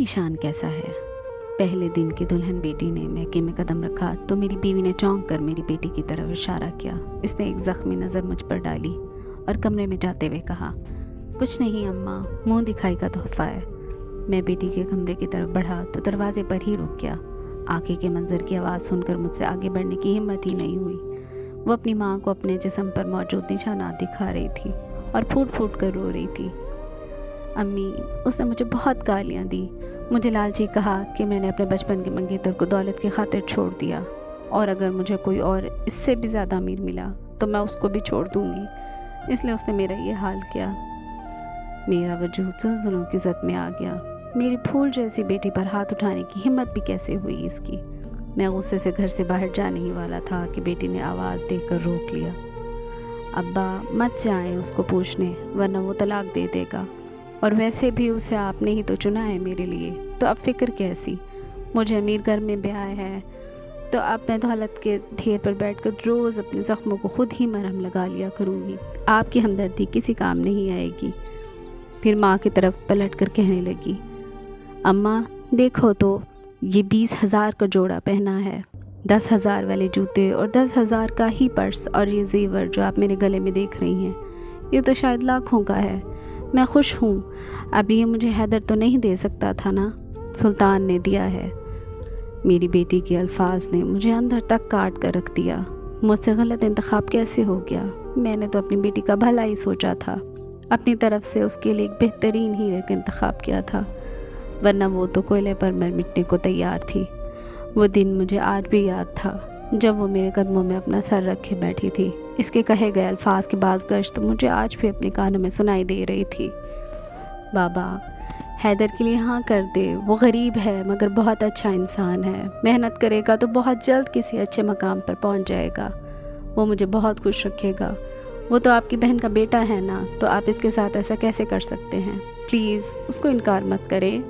निशान कैसा है? पहले दिन की दुल्हन बेटी ने मैके में कदम रखा तो मेरी बीवी ने चौंक कर मेरी बेटी की तरफ इशारा किया। इसने एक ज़ख्मी नज़र मुझ पर डाली और कमरे में जाते हुए कहा, कुछ नहीं अम्मा, मुंह दिखाई का तोहफ़ा है। मैं बेटी के कमरे की तरफ बढ़ा तो दरवाजे पर ही रुक गया। आगे के मंजर की आवाज़ सुनकर मुझसे आगे बढ़ने की हिम्मत ही नहीं हुई। वो अपनी माँ को अपने जिस्म पर मौजूद निशानात दिखा रही थी और फूट फूट कर रो रही थी। अम्मी, उसने मुझे बहुत गालियाँ दी। मुझे लालची कहा कि मैंने अपने बचपन के मंगेतर को दौलत की खातिर छोड़ दिया और अगर मुझे कोई और इससे भी ज़्यादा अमीर मिला तो मैं उसको भी छोड़ दूँगी, इसलिए उसने मेरा ये हाल किया। मेरा वजूद ज़ुल्ज़ुलों की ज़द में आ गया। मेरी फूल जैसी बेटी पर हाथ उठाने की हिम्मत भी कैसे हुई इसकी। मैं गुस्से से घर से बाहर जाने ही वाला था कि बेटी ने आवाज़ देकर रोक लिया। अब्बा मत जाएं उसको पूछने, वरना वो तलाक दे देगा, और वैसे भी उसे आपने ही तो चुना है मेरे लिए, तो अब फ़िक्र कैसी। मुझे अमीर घर में ब्याह है तो अब मैं दौलत के ढेर पर बैठकर रोज़ अपने ज़ख्मों को खुद ही मरहम लगा लिया करूँगी। आपकी हमदर्दी किसी काम नहीं आएगी। फिर माँ की तरफ पलट कर कहने लगी, अम्मा देखो तो ये 20,000 का जोड़ा पहना है, 10,000 वाले जूते और 10,000 का ही पर्स, और ये जेवर जो आप मेरे गले में देख रही हैं ये तो शायद लाखों का है। मैं खुश हूँ। अब ये मुझे हैदर तो नहीं दे सकता था ना, सुल्तान ने दिया है। मेरी बेटी के अल्फाज ने मुझे अंदर तक काट कर रख दिया। मुझसे गलत इंतखाब कैसे हो गया? मैंने तो अपनी बेटी का भला ही सोचा था, अपनी तरफ से उसके लिए एक बेहतरीन हीरे का इंतखाब किया था, वरना वो तो कोयले पर मर मिटने को तैयार थी। वो दिन मुझे आज भी याद था जब वो मेरे कदमों में अपना सर रखे बैठी थी। इसके कहे गए अल्फाज की बाज़गश्त मुझे आज भी अपने कानों में सुनाई दे रही थी। बाबा, हैदर के लिए हाँ कर दे। वो गरीब है मगर बहुत अच्छा इंसान है। मेहनत करेगा तो बहुत जल्द किसी अच्छे मकाम पर पहुंच जाएगा। वो मुझे बहुत खुश रखेगा। वो तो आपकी बहन का बेटा है ना, तो आप इसके साथ ऐसा कैसे कर सकते हैं? प्लीज़ उसको इनकार मत करें।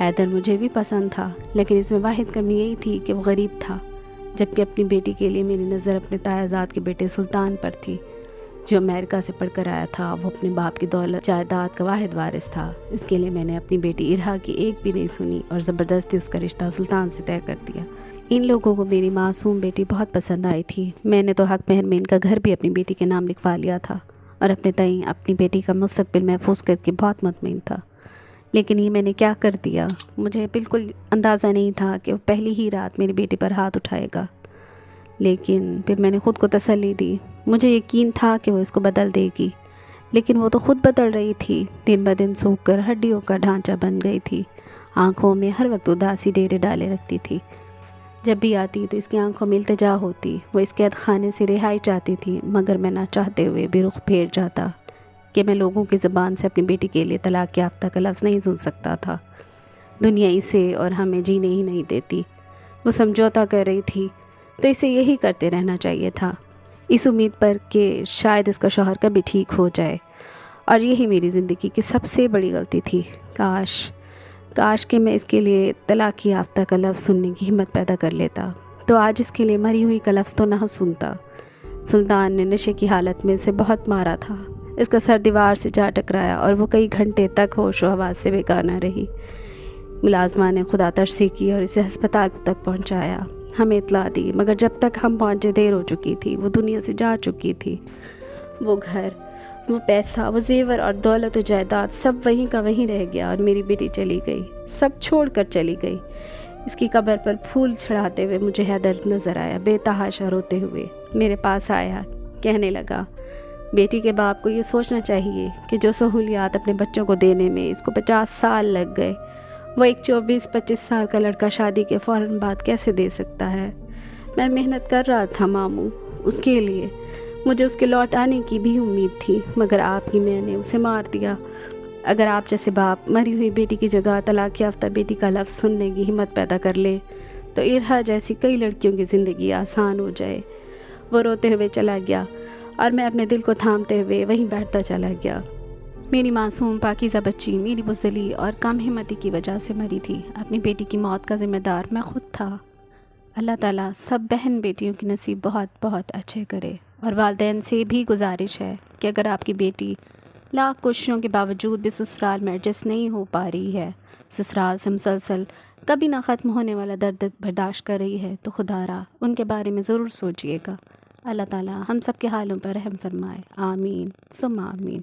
हैदर मुझे भी पसंद था, लेकिन इसमें वाहिद कमी यही थी कि वो गरीब था, जबकि अपनी बेटी के लिए मेरी नज़र अपने तायाजाद के बेटे सुल्तान पर थी, जो अमेरिका से पढ़कर आया था। वो अपने बाप की दौलत जायदाद का वाहिद वारिस था। इसके लिए मैंने अपनी बेटी इरहा की एक भी नहीं सुनी और ज़बरदस्ती उसका रिश्ता सुल्तान से तय कर दिया। इन लोगों को मेरी मासूम बेटी बहुत पसंद आई थी। मैंने तो हक महर में इनका घर भी अपनी बेटी के नाम लिखवा लिया था और अपने तईं अपनी बेटी का मुस्तकबिल महफूज करके बहुत मुतमईन था। लेकिन ये मैंने क्या कर दिया? मुझे बिल्कुल अंदाज़ा नहीं था कि वो पहली ही रात मेरी बेटी पर हाथ उठाएगा। लेकिन फिर मैंने ख़ुद को तसल्ली दी। मुझे यकीन था कि वो इसको बदल देगी, लेकिन वो तो ख़ुद बदल रही थी। दिन ब दिन सूख कर हड्डियों का ढांचा बन गई थी। आँखों में हर वक्त उदासी डेरे डाले रखती थी। जब भी आती तो इसकी आंखों में इल्तिजा होती। वो इस कैद खाने से रिहाई चाहती थी, मगर मैं ना चाहते हुए भी रुख फेर जाता कि मैं लोगों की ज़बान से अपनी बेटी के लिए तलाक याफ्ता का लफ्ज़ नहीं सुन सकता था। दुनिया इसे और हमें जीने ही नहीं देती। वो समझौता कर रही थी तो इसे यही करते रहना चाहिए था, इस उम्मीद पर कि शायद इसका शौहर कभी ठीक हो जाए। और यही मेरी ज़िंदगी की सबसे बड़ी गलती थी। काश कि मैं इसके लिए तलाक याफ्ता का लफ्ज़ सुनने की हिम्मत पैदा कर लेता, तो आज इसके लिए मरी हुई का लफ्ज़ तो ना सुनता। सुल्तान ने नशे की हालत में इसे बहुत मारा था। इसका सर दीवार से जा टकराया और वो कई घंटे तक होश व हवास से बेगाना रही। मुलाजमा ने खुदा तरसी की और इसे अस्पताल तक पहुंचाया। हमें इतला दी, मगर जब तक हम पहुंचे देर हो चुकी थी। वो दुनिया से जा चुकी थी। वो घर, वो पैसा, वो जेवर और दौलत और जायदाद सब वहीं का वहीं रह गया और मेरी बेटी चली गई, सब छोड़ कर चली गई। इसकी कब्र पर फूल चढ़ाते हुए मुझे हैदर नज़र आया, बेतहाशा रोते हुए मेरे पास आया। कहने लगा, बेटी के बाप को ये सोचना चाहिए कि जो सहूलियात अपने बच्चों को देने में इसको 50 साल लग गए, वो एक 24-25 साल का लड़का शादी के फ़ौरन बाद कैसे दे सकता है? मैं मेहनत कर रहा था मामू उसके लिए। मुझे उसके लौट आने की भी उम्मीद थी, मगर आपकी मैंने उसे मार दिया। अगर आप जैसे बाप मरी हुई बेटी की जगह तलाक याफ्ता बेटी का लफ्ज़ सुनने की हिम्मत पैदा कर लें तो इरहा जैसी कई लड़कियों की ज़िंदगी आसान हो जाए। वो रोते हुए चला गया और मैं अपने दिल को थामते हुए वहीं बैठता चला गया। मेरी मासूम पाकीज़ा बच्ची मेरी बुज़दिली और कम हिम्मती की वजह से मरी थी। अपनी बेटी की मौत का ज़िम्मेदार मैं ख़ुद था। अल्लाह ताला सब बहन बेटियों की नसीब बहुत बहुत अच्छे करे। और वालिदैन से भी गुजारिश है कि अगर आपकी बेटी लाख कोशिशों के बावजूद भी ससुराल में एडजस्ट नहीं हो पा रही है سسرال سے مسلسل کبھی نہ ختم ہونے والا درد برداشت کر رہی ہے تو خدا را ان کے بارے میں ضرور سوچیے گا۔ اللہ تعالیٰ ہم سب کے حالوں پر رحم فرمائے، آمین ثم آمین۔